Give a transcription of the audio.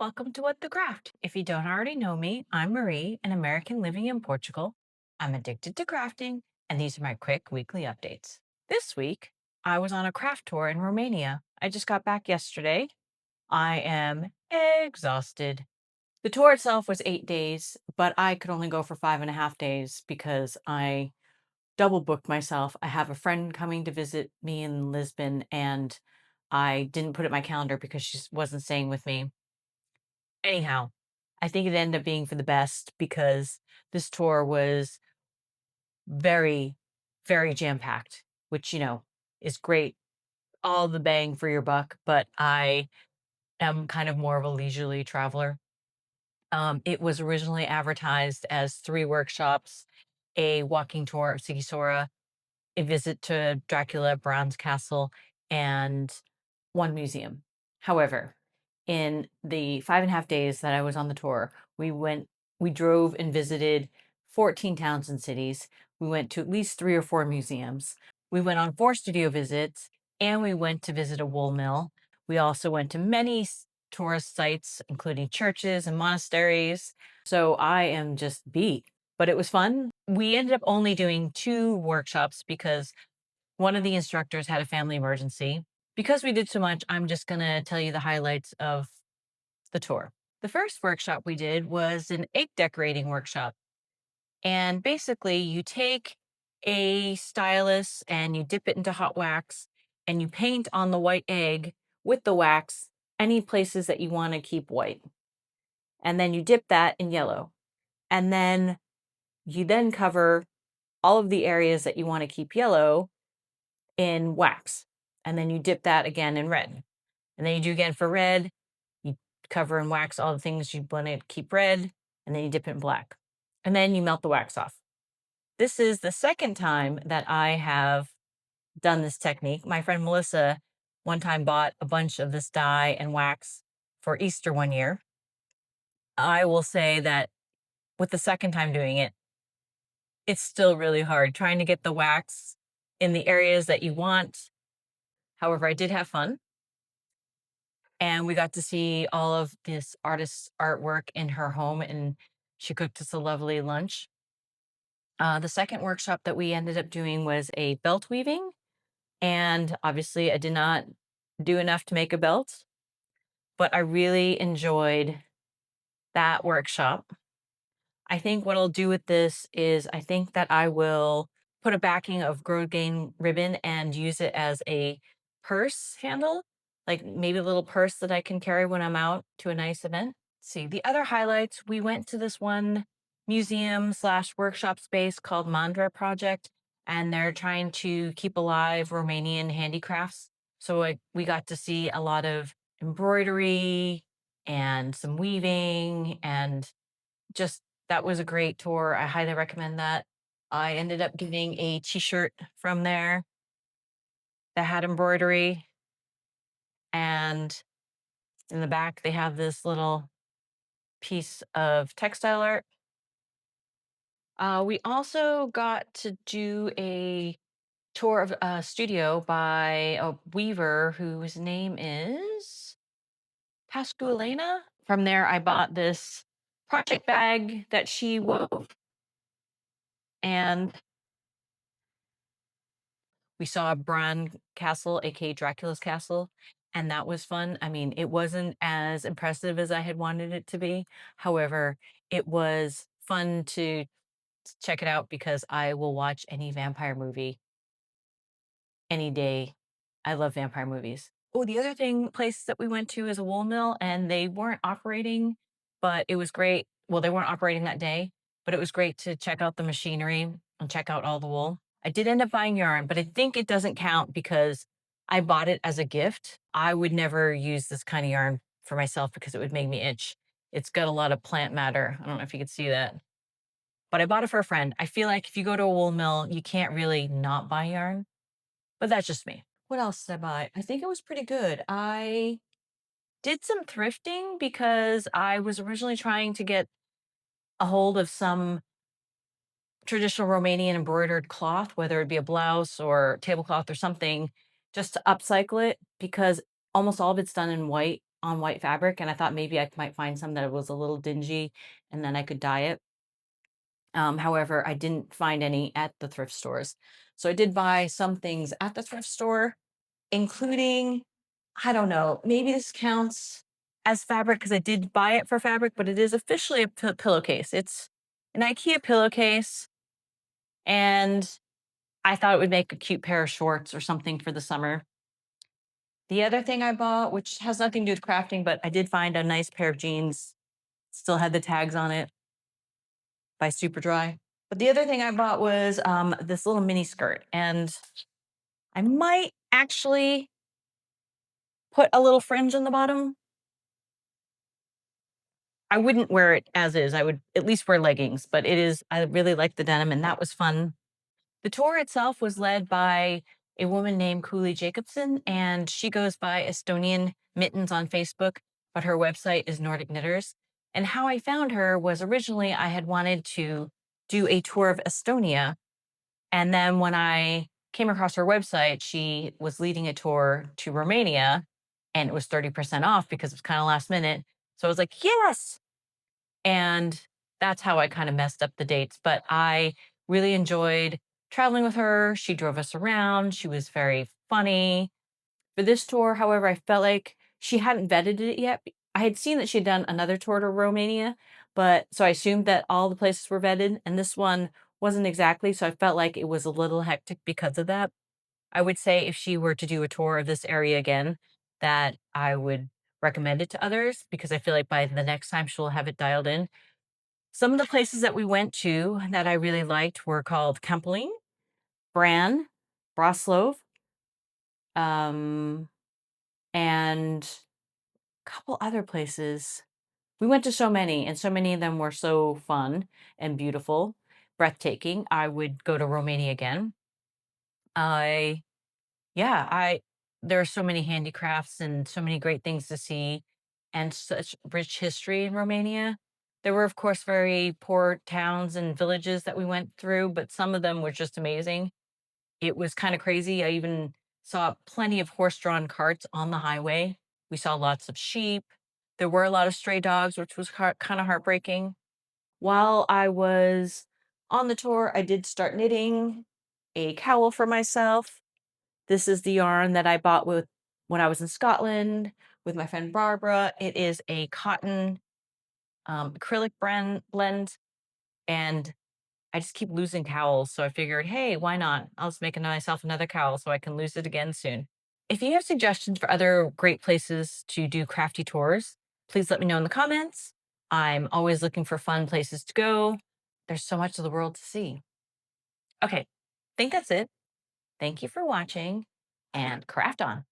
Welcome to What the Craft. If you don't already know me, I'm Marie, an American living in Portugal. I'm addicted to crafting, and these are my quick weekly updates. This week, I was on a craft tour in Romania. I just got back yesterday. I am exhausted. The tour itself was 8 days, but I could only go for 5.5 days because I double booked myself. I have a friend coming to visit me in Lisbon, and I didn't put it in my calendar because she wasn't staying with me. Anyhow, I think it ended up being for the best because this tour was very, very jam-packed, which, is great, all the bang for your buck, but I am kind of more of a leisurely traveler. It was originally advertised as 3 workshops, a walking tour of Sighisora, a visit to Dracula Bronze Castle, and 1 museum. However, in the 5.5 days that I was on the tour, we drove and visited 14 towns and cities. We went to at least 3 or 4 museums. We went on 4 studio visits, and we went to visit a wool mill. We also went to many tourist sites, including churches and monasteries. So I am just beat, but it was fun. We ended up only doing 2 workshops because one of the instructors had a family emergency. Because we did so much, I'm just going to tell you the highlights of the tour. The first workshop we did was an egg decorating workshop. And basically, you take a stylus and you dip it into hot wax and you paint on the white egg with the wax any places that you want to keep white. And then you dip that in yellow. And then you then cover all of the areas that you want to keep yellow in wax. And then you dip that again in red. And then you do again for red. You cover and wax all the things you want to keep red. And then you dip it in black. And then you melt the wax off. This is the second time that I have done this technique. My friend Melissa one time bought a bunch of this dye and wax for Easter one year. I will say that with the second time doing it, it's still really hard trying to get the wax in the areas that you want. However, I did have fun. And we got to see all of this artist's artwork in her home, and she cooked us a lovely lunch. The second workshop that we ended up doing was a belt weaving. And obviously, I did not do enough to make a belt, but I really enjoyed that workshop. I think what I'll do with this is I think that I will put a backing of grosgrain ribbon and use it as a purse handle, like maybe a little purse that I can carry when I'm out to a nice event. See, the other highlights, we went to this one museum slash workshop space called Mandra Project, and they're trying to keep alive Romanian handicrafts. So we got to see a lot of embroidery and some weaving, and just that was a great tour. I highly recommend that. I ended up getting a t-shirt from there that had embroidery, and in the back they have this little piece of textile art. We also got to do a tour of a studio by a weaver whose name is Pascualena. From there, I bought this project bag that she wove, and we saw a Bran castle, aka Dracula's castle, and that was fun. I mean, it wasn't as impressive as I had wanted it to be. However, it was fun to check it out because I will watch any vampire movie any day. I love vampire movies. Oh, the other place that we went to is a wool mill, and they weren't operating, but it was great. Well, they weren't operating that day, but it was great to check out the machinery and check out all the wool. I did end up buying yarn, but I think it doesn't count because I bought it as a gift. I would never use this kind of yarn for myself because it would make me itch. It's got a lot of plant matter. I don't know if you could see that, but I bought it for a friend. I feel like if you go to a wool mill, you can't really not buy yarn, but that's just me. What else did I buy? I think it was pretty good. I did some thrifting because I was originally trying to get a hold of some traditional Romanian embroidered cloth, whether it be a blouse or tablecloth or something, just to upcycle it because almost all of it's done in white. on white fabric, and I thought maybe I might find some that was a little dingy and then I could dye it. However, I didn't find any at the thrift stores. So I did buy some things at the thrift store, including, I don't know, maybe this counts as fabric because I did buy it for fabric, but it is officially a pillowcase. It's an IKEA pillowcase, and I thought it would make a cute pair of shorts or something for the summer. The other thing I bought, which has nothing to do with crafting, but I did find a nice pair of jeans, still had the tags on it by Superdry. But the other thing I bought was this little mini skirt, and I might actually put a little fringe on the bottom. I wouldn't wear it as is. I would at least wear leggings, but I really like the denim, and that was fun. The tour itself was led by a woman named Cooley Jacobson, and she goes by Estonian Mittens on Facebook, but her website is Nordic Knitters. And how I found her was originally I had wanted to do a tour of Estonia. And then when I came across her website, she was leading a tour to Romania, and it was 30% off because it was kind of last minute. So I was like, yes. And that's how I kind of messed up the dates. But I really enjoyed traveling with her. She drove us around. She was very funny. For this tour, however, I felt like she hadn't vetted it yet. I had seen that she'd done another tour to Romania, but so I assumed that all the places were vetted, and this one wasn't exactly. So I felt like it was a little hectic because of that. I would say if she were to do a tour of this area again, that I would recommend it to others because I feel like by the next time she'll have it dialed in. Some of the places that we went to that I really liked were called Kempeling, Bran, Broslov, um, and a couple other places. We went to so many, and so many of them were so fun and beautiful, breathtaking. I would go to Romania again. I Yeah, I there are so many handicrafts and so many great things to see and such rich history in Romania. There were, of course, very poor towns and villages that we went through, but some of them were just amazing. It was kind of crazy. I even saw plenty of horse-drawn carts on the highway. We saw lots of sheep. There were a lot of stray dogs, which was kind of heartbreaking. While I was on the tour, I did start knitting a cowl for myself. This is the yarn that I bought with when I was in Scotland with my friend Barbara. It is a cotton acrylic blend, and I just keep losing cowls. So I figured, hey, why not? I'll just make myself another cowl so I can lose it again soon. If you have suggestions for other great places to do crafty tours, please let me know in the comments. I'm always looking for fun places to go. There's so much of the world to see. Okay, I think that's it. Thank you for watching, and craft on.